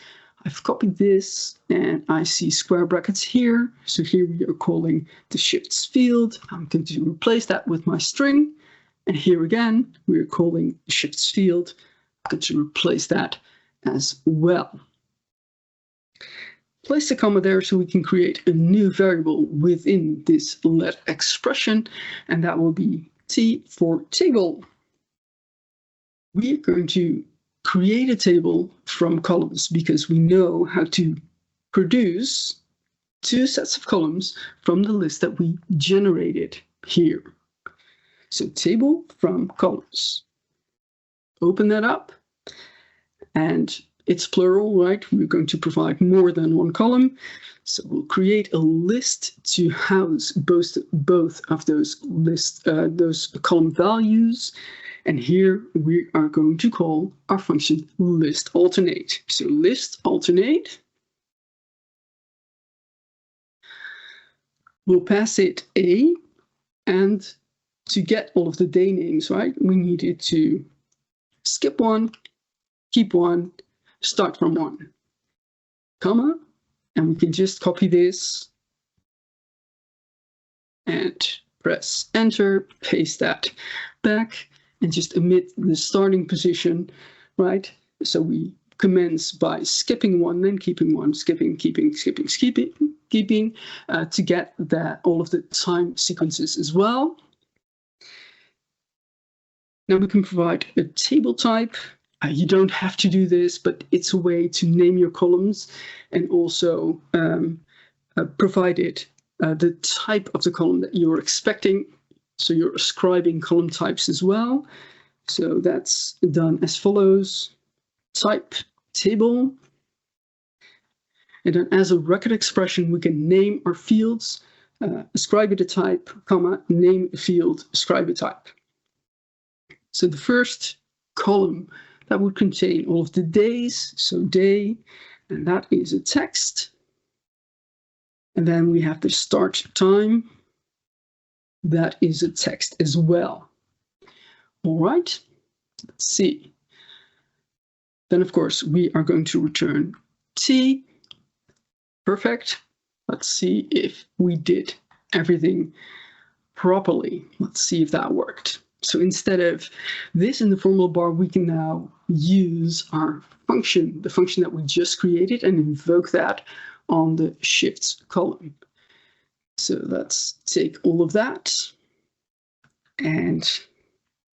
I've copied this and I see square brackets here. So here we are calling the shifts field. I'm going to replace that with my string. And here again, we're calling the shifts field. I'm going to replace that as well. Place a comma there so we can create a new variable within this let expression. And that will be T for table. We are going to create a table from columns because we know how to produce two sets of columns from the list that we generated here. So table from columns. Open that up, and it's plural, right? We're going to provide more than one column. So we'll create a list to house both of those those column values. And here we are going to call our function list alternate. So list alternate. We'll pass it a, and to get all of the day names, right, we needed to skip one, keep one, start from one, comma, and we can just copy this and press enter, paste that back, and just omit the starting position, right? So we commence by skipping one, then keeping one, skipping, keeping, skipping, keeping, to get all of the time sequences as well. Now we can provide a table type. You don't have to do this, but it's a way to name your columns and also provide it the type of the column that you're expecting. So you're ascribing column types as well. So that's done as follows: type table. And then as a record expression, we can name our fields, ascribe it a type, comma, name a field, ascribe a type. So the first column that would contain all of the days, so day, and that is a text. And then we have the start time. That is a text as well. All right, let's see. Then, of course, we are going to return T. Perfect. Let's see if we did everything properly. Let's see if that worked. So instead of this in the formula bar, we can now use our function, the function that we just created, and invoke that on the shifts column. So let's take all of that and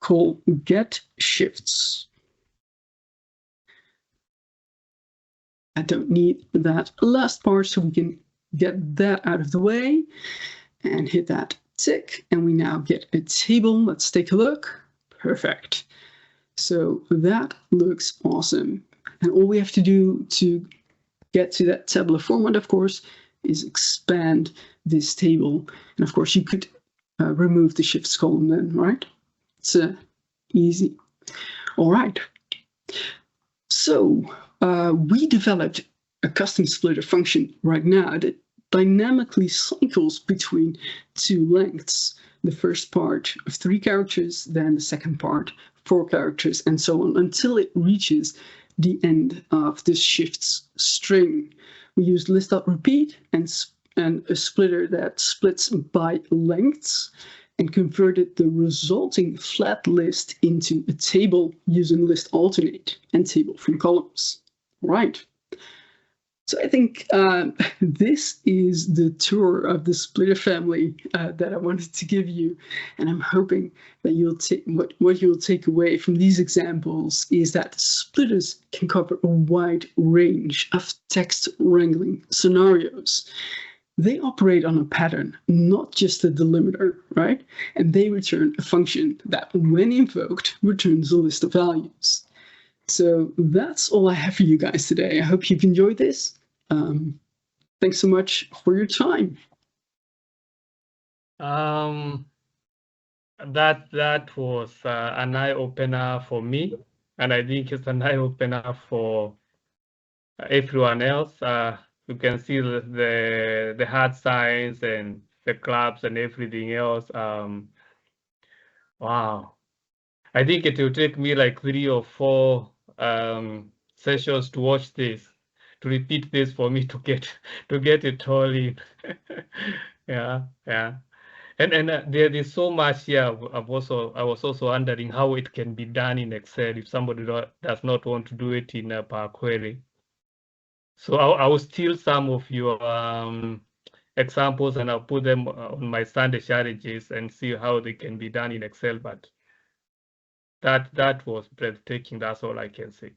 call get shifts. I don't need that last part, so we can get that out of the way and hit that tick, and we now get a table. Let's take a look. Perfect. So that looks awesome. And all we have to do to get to that tabular format, of course, is expand this table. And of course, you could remove the shifts column then, right? It's easy. All right. So we developed a custom splitter function right now that dynamically cycles between two lengths. The first part of 3 characters, then the second part 4 characters, and so on, until it reaches the end of the shifts string. We used list.repeat and a splitter that splits by lengths, and converted the resulting flat list into a table using list alternate and table from columns. Right. So I think this is the tour of the splitter family that I wanted to give you, and I'm hoping that you'll take what you'll take away from these examples is that splitters can cover a wide range of text wrangling scenarios. They operate on a pattern, not just a delimiter, right? And they return a function that, when invoked, returns a list of values. So that's all I have for you guys today. I hope you've enjoyed this. Thanks so much for your time. That was an eye-opener for me, and I think it's an eye-opener for everyone else. You can see the hard signs and the clubs and everything else. Wow, I think it will take me like 3 or 4 sessions to watch this, to repeat this for me to get it all in. Yeah. And there is so much here. I was also wondering how it can be done in Excel if somebody does not want to do it in Power Query. So I will steal some of your examples and I'll put them on my Sunday challenges and see how they can be done in Excel. But that was breathtaking. That's all I can say.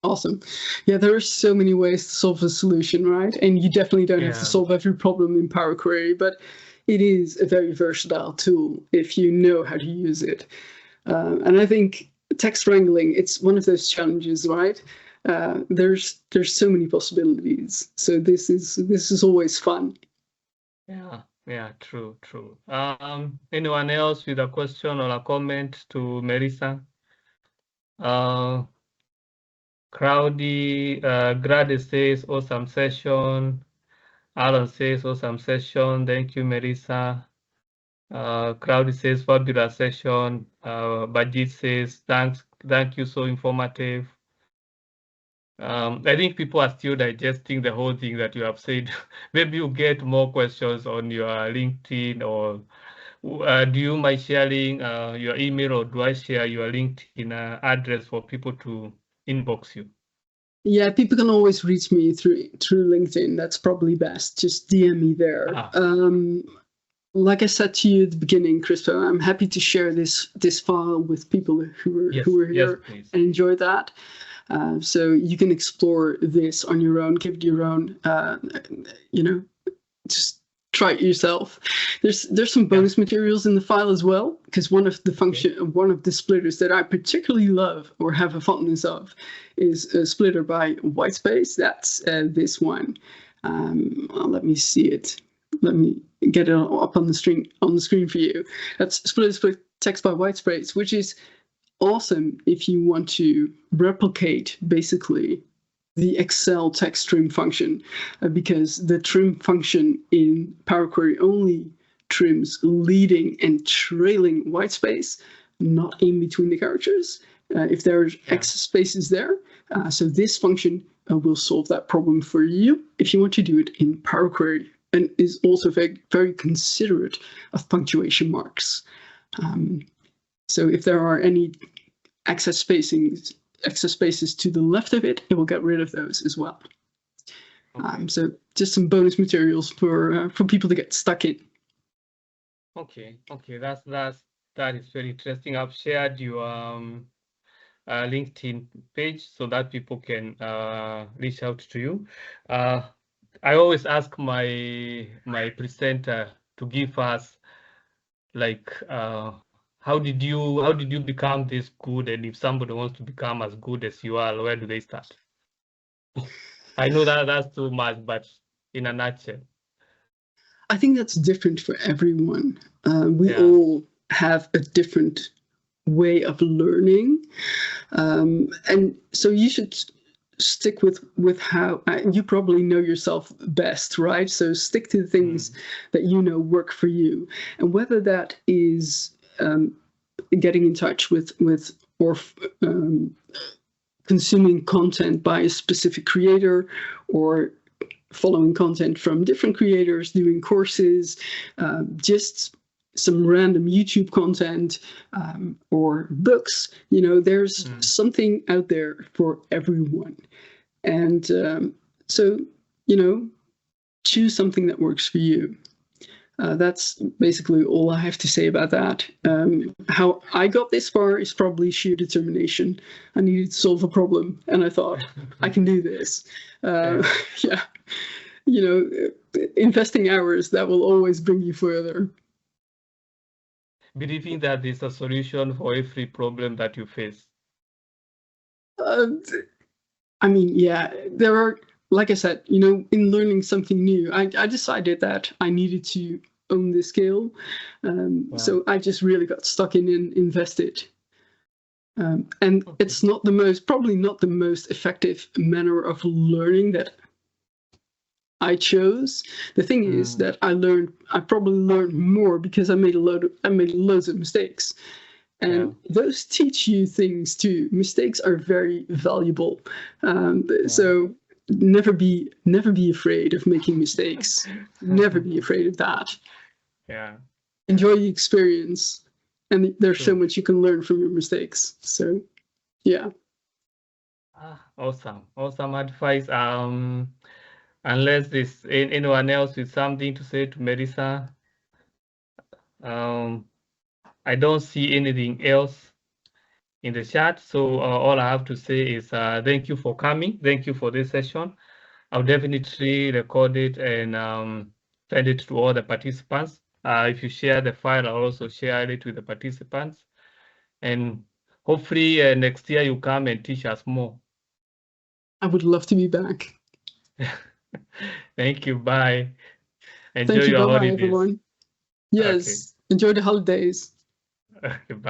Awesome. Yeah, there are so many ways to solve a solution, right? And you definitely don't have to solve every problem in Power Query, but it is a very versatile tool if you know how to use it. And I think text wrangling, it's one of those challenges, right? There's so many possibilities. So this is always fun. Yeah, true. Anyone else with a question or a comment to Melissa? Crowdy, Grady says awesome session. Alan says awesome session. Thank you, Melissa. Crowdy says fabulous session. Bajit says thank you, so informative. I think people are still digesting the whole thing that you have said. Maybe you get more questions on your LinkedIn, or do you mind sharing your email, or do I share your LinkedIn address for people to inbox you? Yeah, people can always reach me through LinkedIn. That's probably best. Just DM me there. Like I said to you at the beginning, Crispo, I'm happy to share this file with people who are here and enjoy that. So you can explore this on your own, give it your own, just try it yourself. There's some bonus materials in the file as well, because one of the splitters that I particularly love or have a fondness of is a splitter by Whitespace. That's this one. Let me see it. Let me get it up on the screen for you. That's split text by Whitespace, which is awesome if you want to replicate basically the Excel text trim function, because the trim function in Power Query only trims leading and trailing whitespace, not in between the characters, if there's excess spaces there. So this function will solve that problem for you if you want to do it in Power Query, and is also very, very considerate of punctuation marks. So if there are any excess spaces to the left of it, it will get rid of those as well. So just some bonus materials for people to get stuck in. Okay, that is very interesting. I've shared your LinkedIn page so that people can reach out to you. I always ask my presenter to give us like how did you become this good, and if somebody wants to become as good as you are, where do they start? I know that's too much, but in a nutshell. I think that's different for everyone. We all have a different way of learning, and so you should stick with how you probably know yourself best, right? So stick to the things that you know work for you, and whether that is getting in touch with or consuming content by a specific creator, or following content from different creators, doing courses, just some random YouTube content, or books. There's something out there for everyone. And so, choose something that works for you. That's basically all I have to say about that. How I got this far is probably sheer determination. I needed to solve a problem, and I thought, I can do this. Investing hours, that will always bring you further. Believing that there's a solution for every problem that you face. I mean, there are, like I said, in learning something new, I decided that I needed to own this skill. So I just really got stuck in and invested. And it's probably not the most effective manner of learning that I chose. The thing is that I probably learned more because I made loads of mistakes. And those teach you things too. Mistakes are very valuable. So never be afraid of making mistakes. Never be afraid of that. Enjoy the experience, and there's so much you can learn from your mistakes. So awesome advice. Unless there's anyone else with something to say to Melissa. I don't see anything else in the chat. So all I have to say is thank you for coming. Thank you for this session. I'll definitely record it and send it to all the participants. If you share the file, I'll also share it with the participants. And hopefully next year you come and teach us more. I would love to be back. Thank you. Bye. Enjoy Thank you. your Bye-bye, holidays. everyone. Yes. Okay. Enjoy the holidays. Bye.